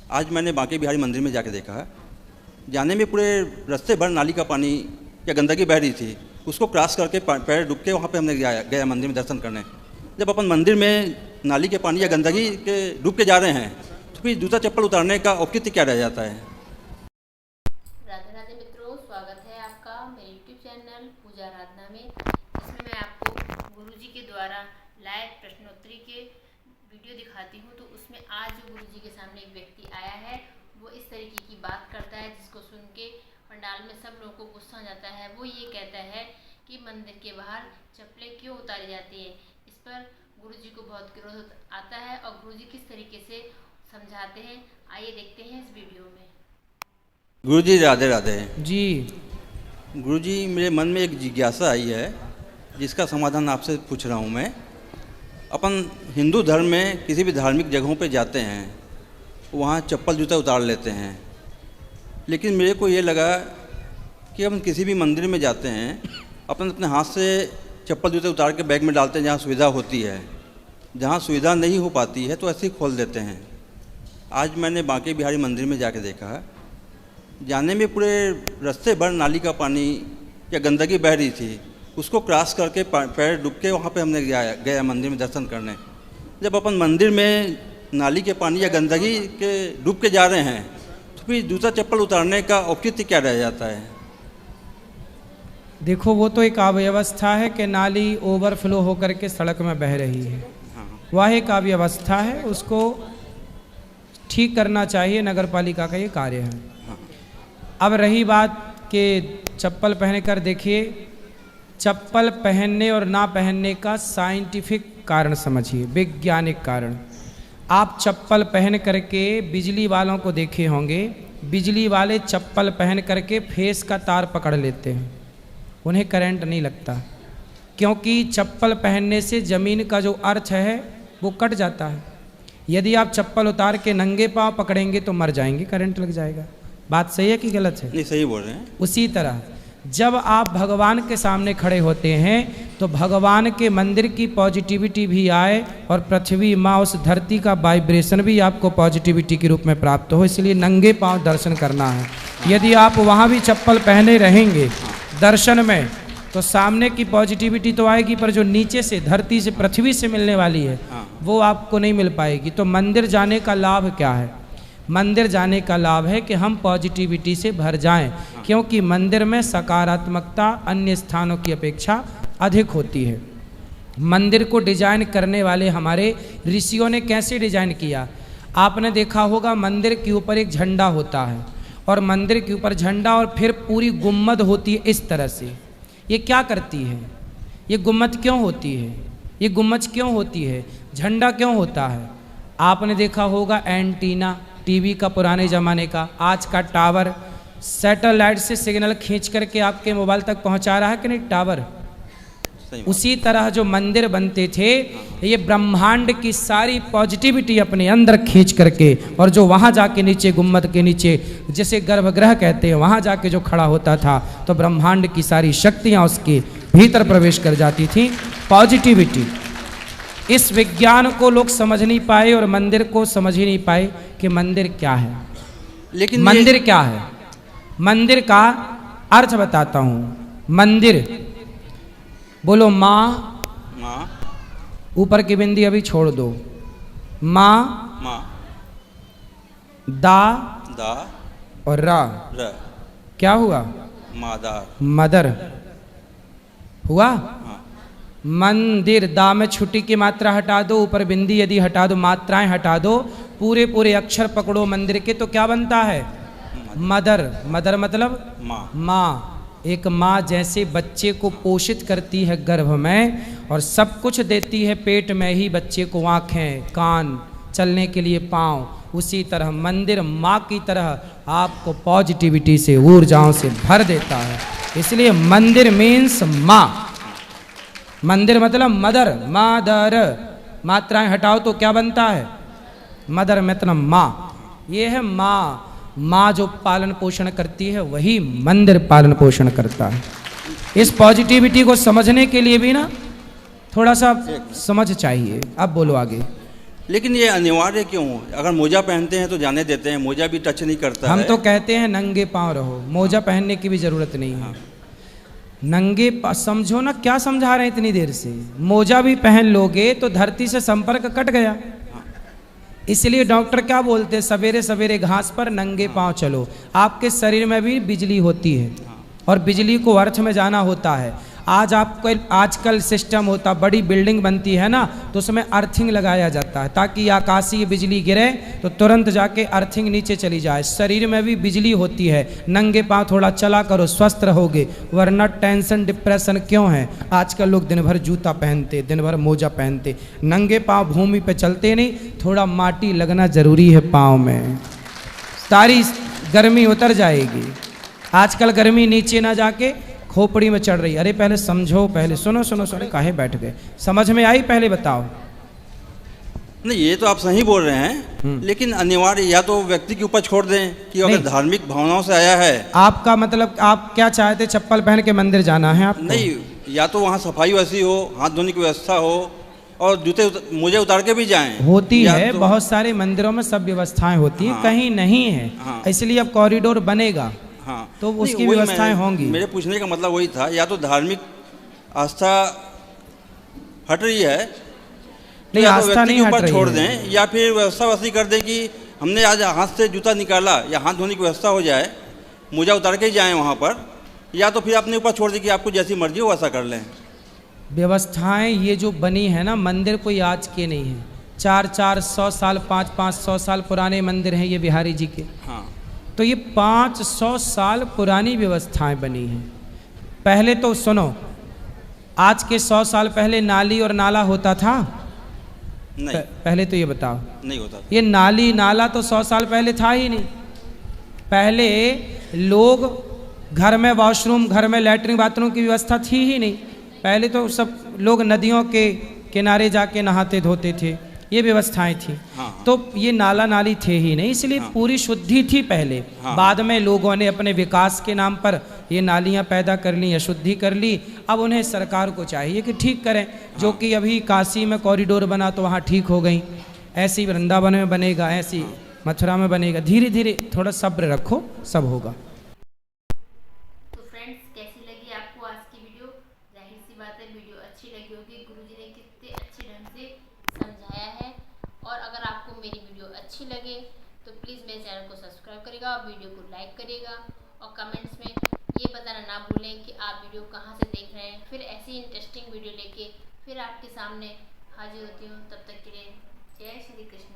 आज मैंने बांके बिहारी मंदिर में जाके देखा है, जाने में पूरे रास्ते भर नाली का पानी या गंदगी बह रही थी। उसको क्रॉस करके पैर डूब के वहाँ पे हमने गया मंदिर में दर्शन करने। जब अपन मंदिर में नाली के पानी या गंदगी के डूब के जा रहे हैं तो फिर जूता चप्पल उतारने का औचित्य क्या रह जाता है। राधे राधे मित्रों, स्वागत है आपका मेरे यूट्यूब चैनल पूजा आराधना में। इसमें मैं आपको गुरुजी के द्वारा लाइव प्रश्नोत्तरी के वीडियो दिखाती हूँ। तो उसमें आज जो गुरुजी के सामने एक व्यक्ति आया है, वो इस तरीके की बात करता है जिसको सुन के पंडाल में सब लोगों को गुस्सा आ जाता है। वो ये कहता है कि मंदिर के बाहर चप्पलें क्यों उतारी जाती हैं। इस पर गुरुजी को बहुत क्रोध आता है और गुरुजी किस तरीके से समझाते हैं, आइए देखते हैं इस वीडियो में। गुरुजी राधे राधे जी। गुरुजी, मेरे मन में एक जिज्ञासा आई है जिसका समाधान आपसे पूछ रहा हूँ मैं। अपन हिंदू धर्म में किसी भी धार्मिक जगहों पे जाते हैं, वहाँ चप्पल जूता उतार लेते हैं, लेकिन मेरे को ये लगा कि अपन किसी भी मंदिर में जाते हैं, अपन अपने हाथ से चप्पल जूते उतार के बैग में डालते हैं जहाँ सुविधा होती है। जहाँ सुविधा नहीं हो पाती है तो ऐसे ही खोल देते हैं। आज मैंने बांके बिहारी मंदिर में जाके देखा, जाने में पूरे रास्ते भर नाली का पानी या गंदगी बह रही थी। उसको क्रॉस करके पैर डूब के वहाँ पे हमने गया मंदिर में दर्शन करने। जब अपन मंदिर में नाली के पानी या गंदगी के डूब के जा रहे हैं तो फिर जूता चप्पल उतारने का औचित्य क्या रह जाता है। देखो, वो तो एक अव्यवस्था है कि नाली ओवरफ्लो होकर के सड़क में बह रही है। वह एक अव्यवस्था है, उसको ठीक करना चाहिए, नगर पालिका का ये कार्य है। अब रही बात कि चप्पल पहन कर देखिए, चप्पल पहनने और ना पहनने का साइंटिफिक कारण समझिए, वैज्ञानिक कारण। आप चप्पल पहन करके बिजली वालों को देखे होंगे, बिजली वाले चप्पल पहन करके फेस का तार पकड़ लेते हैं, उन्हें करंट नहीं लगता, क्योंकि चप्पल पहनने से ज़मीन का जो अर्थ है वो कट जाता है। यदि आप चप्पल उतार के नंगे पाँव पकड़ेंगे तो मर जाएंगे, करंट लग जाएगा। बात सही है कि गलत है? नहीं, सही बोल रहे हैं। उसी तरह जब आप भगवान के सामने खड़े होते हैं तो भगवान के मंदिर की पॉजिटिविटी भी आए और पृथ्वी माँ, उस धरती का वाइब्रेशन भी आपको पॉजिटिविटी के रूप में प्राप्त हो। इसलिए नंगे पांव दर्शन करना है। यदि आप वहाँ भी चप्पल पहने रहेंगे दर्शन में तो सामने की पॉजिटिविटी तो आएगी, पर जो नीचे से धरती से पृथ्वी से मिलने वाली है वो आपको नहीं मिल पाएगी। तो मंदिर जाने का लाभ क्या है? मंदिर जाने का लाभ है कि हम पॉजिटिविटी से भर जाएं, क्योंकि मंदिर में सकारात्मकता अन्य स्थानों की अपेक्षा अधिक होती है। मंदिर को डिजाइन करने वाले हमारे ऋषियों ने कैसे डिजाइन किया? आपने देखा होगा, मंदिर के ऊपर एक झंडा होता है और मंदिर के ऊपर झंडा और फिर पूरी गुम्मद होती है इस तरह से। ये क्या करती है? ये गुम्मद क्यों होती है? ये गुम्मद क्यों होती है? झंडा क्यों होता है? आपने देखा होगा एंटीना, टीवी का पुराने ज़माने का, आज का टावर सैटेलाइट से सिग्नल खींच करके आपके मोबाइल तक पहुंचा रहा है कि नहीं टावर। उसी तरह जो मंदिर बनते थे, ये ब्रह्मांड की सारी पॉजिटिविटी अपने अंदर खींच करके, और जो वहाँ जाके नीचे गुम्मद के नीचे जैसे गर्भगृह कहते हैं, वहाँ जाके जो खड़ा होता था तो ब्रह्मांड की सारी शक्तियाँ उसके भीतर प्रवेश कर जाती थी। पॉजिटिविटी, इस विज्ञान को लोग समझ नहीं पाए और मंदिर को समझ ही नहीं पाए कि मंदिर क्या है। लेकिन मंदिर क्या है? मंदिर का अर्थ बताता हूं। मंदिर, बोलो माँ। माँ। ऊपर की बिंदी अभी छोड़ दो। माँ, माँ, दा, दा और रा। र। क्या हुआ? मादार, मदर हुआ। हाँ। मंदिर, दा में छुट्टी की मात्रा हटा दो, ऊपर बिंदी यदि हटा दो, मात्राएं हटा दो, पूरे पूरे अक्षर पकड़ो मंदिर के, तो क्या बनता है? मदर। मदर मतलब माँ। माँ। एक माँ जैसे बच्चे को पोषित करती है गर्भ में और सब कुछ देती है पेट में ही बच्चे को, आँखें, कान, चलने के लिए पाँव, उसी तरह मंदिर माँ की तरह आपको पॉजिटिविटी से, ऊर्जाओं से भर देता है। इसलिए मंदिर मीन्स माँ। मंदिर मतलब मदर, मदर। मात्राएं हटाओ तो क्या बनता है? मदर मतलब माँ। ये है माँ। माँ जो पालन पोषण करती है वही मंदिर पालन पोषण करता है। इस पॉजिटिविटी को समझने के लिए भी ना थोड़ा सा समझ चाहिए। अब बोलो आगे। लेकिन ये अनिवार्य क्यों? अगर मोजा पहनते हैं तो जाने देते हैं, मोजा भी टच नहीं करता हम है। तो कहते हैं नंगे पाँव रहो, मोजा पहनने की भी जरूरत नहीं है। नंगे समझो ना, क्या समझा रहे हैं इतनी देर से? मोजा भी पहन लोगे तो धरती से संपर्क कट गया। इसलिए डॉक्टर क्या बोलते हैं, सवेरे सवेरे घास पर नंगे पांव चलो। आपके शरीर में भी बिजली होती है और बिजली को अर्थ में जाना होता है। आजकल सिस्टम होता, बड़ी बिल्डिंग बनती है ना, तो उसमें अर्थिंग लगाया जाता है ताकि आकाशीय बिजली गिरे तो तुरंत जाके अर्थिंग नीचे चली जाए। शरीर में भी बिजली होती है। नंगे पांव थोड़ा चला करो, स्वस्थ रहोगे। वरना टेंशन डिप्रेशन क्यों है? आजकल लोग दिन भर जूता पहनते, दिन भर मोजा पहनते, नंगे पांव भूमि पे चलते नहीं। थोड़ा माटी लगना जरूरी है पाँव में, सारी गर्मी उतर जाएगी। आजकल गर्मी नीचे ना जाके खोपड़ी में चढ़ रही। अरे पहले समझो, पहले सुनो सुनो सुनो, काहे बैठ गए? समझ में आई? पहले बताओ। नहीं, ये तो आप सही बोल रहे हैं, लेकिन अनिवार्य या तो व्यक्ति के ऊपर छोड़ दें कि अगर धार्मिक भावनाओं से आया है। आपका मतलब आप क्या चाहते, चप्पल पहन के मंदिर जाना है आपको? नहीं, या तो वहाँ सफाई वैसी हो, हाथ धोने की व्यवस्था हो और जूते मोजे उतार के भी जाएं। होती है, तो बहुत सारे मंदिरों में सब व्यवस्थाएं होती है। कहीं नहीं है, इसलिए अब कॉरिडोर बनेगा। हाँ, तो उसकी व्यवस्थाएं होंगी। मेरे पूछने का मतलब वही था, या तो धार्मिक आस्था हट रही है, नहीं या आस्था नहीं हट रही छोड़ है। दें, या फिर व्यवस्था वैसी कर दें कि हमने आज हाथ से जूता निकाला या हाथ धोने की व्यवस्था हो जाए, मोजा उतार के ही जाएं वहाँ पर, या तो फिर अपने ऊपर छोड़ दें कि आपको जैसी मर्जी हो वैसा कर लें। व्यवस्थाएं ये जो बनी है ना, मंदिर कोई आज के नहीं है। 400 साल 500 साल पुराने मंदिर हैं ये बिहारी जी के। हाँ, तो ये 500 साल पुरानी व्यवस्थाएं बनी हैं। पहले तो सुनो, आज के 100 साल पहले नाली और नाला होता था? नहीं, पहले तो ये बताओ। नहीं होता। ये नाली नाला तो 100 साल पहले था ही नहीं। पहले लोग घर में वॉशरूम, घर में लैट्रिन बाथरूम की व्यवस्था थी ही नहीं। पहले तो सब लोग नदियों के किनारे जाके नहाते धोते थे, ये व्यवस्थाएं थी। हाँ। तो ये नाला नाली थे ही नहीं, इसलिए पूरी शुद्धि थी पहले। बाद में लोगों ने अपने विकास के नाम पर ये नालियां पैदा कर ली, अशुद्धि कर ली। अब उन्हें सरकार को चाहिए कि ठीक करें। जो कि अभी काशी में कॉरिडोर बना तो वहाँ ठीक हो गई, ऐसी वृंदावन में बनेगा, ऐसी मथुरा में बनेगा। धीरे धीरे थोड़ा सब्र रखो, सब होगा। तो फ्रेंड्स, कैसी लगी आपको आज की वीडियो? जाहिर सी बात है वीडियो अच्छी लगी होगी। गुरुजी ने कितने अच्छे ढंग से समझाया है। और अगर आपको मेरी वीडियो अच्छी लगे तो प्लीज़ मेरे चैनल को सब्सक्राइब करिएगा और वीडियो को लाइक करिएगा। और कमेंट्स में ये बताना ना भूलें कि आप वीडियो कहाँ से देख रहे हैं। फिर ऐसी इंटरेस्टिंग वीडियो लेके फिर आपके सामने हाजिर होती हूँ। तब तक के लिए जय श्री कृष्ण।